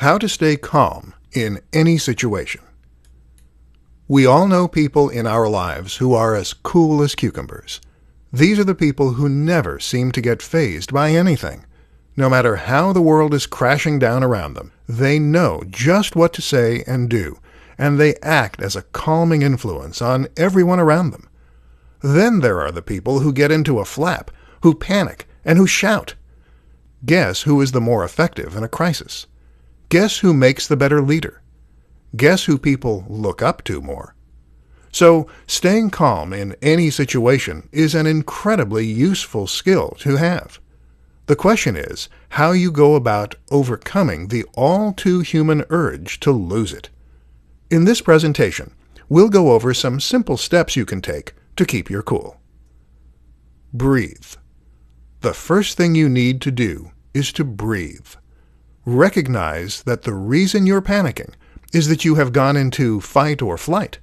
How to stay calm in any situation. We all know people in our lives who are as cool as cucumbers. These are the people who never seem to get fazed by anything. No matter how the world is crashing down around them, they know just what to say and do, and they act as a calming influence on everyone around them. Then there are the people who get into a flap, who panic, and who shout. Guess who is the more effective in a crisis? Guess who makes the better leader? Guess who people look up to more? So, staying calm in any situation is an incredibly useful skill to have. The question is how you go about overcoming the all-too-human urge to lose it. In this presentation, we'll go over some simple steps you can take to keep your cool. Breathe. The first thing you need to do is to breathe. Recognize that the reason you're panicking is that you have gone into fight or flight.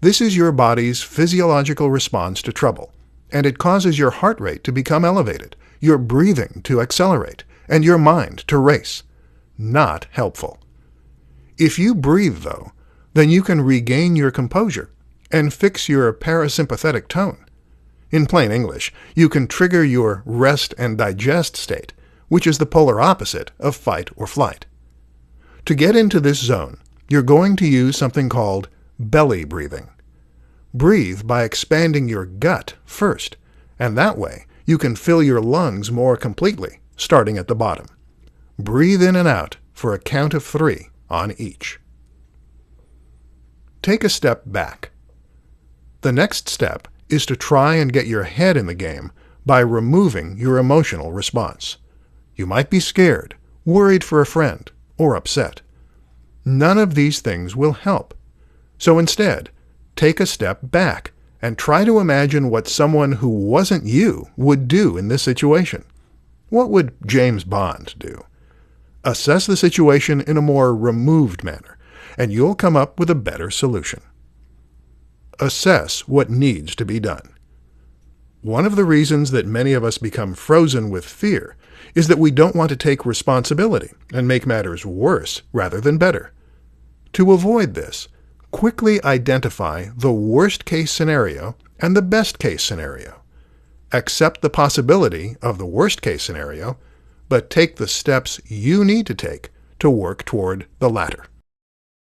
This is your body's physiological response to trouble, and it causes your heart rate to become elevated, your breathing to accelerate, and your mind to race. Not helpful. If you breathe, though, then you can regain your composure and fix your parasympathetic tone. In plain English, you can trigger your rest and digest state, which is the polar opposite of fight or flight. To get into this zone, you're going to use something called belly breathing. Breathe by expanding your gut first, and that way you can fill your lungs more completely, starting at the bottom. Breathe in and out for a count of 3 on each. Take a step back. The next step is to try and get your head in the game by removing your emotional response. You might be scared, worried for a friend, or upset. None of these things will help. So instead, take a step back and try to imagine what someone who wasn't you would do in this situation. What would James Bond do? Assess the situation in a more removed manner, and you'll come up with a better solution. Assess what needs to be done. One of the reasons that many of us become frozen with fear is that we don't want to take responsibility and make matters worse rather than better. To avoid this, quickly identify the worst-case scenario and the best-case scenario. Accept the possibility of the worst-case scenario, but take the steps you need to take to work toward the latter.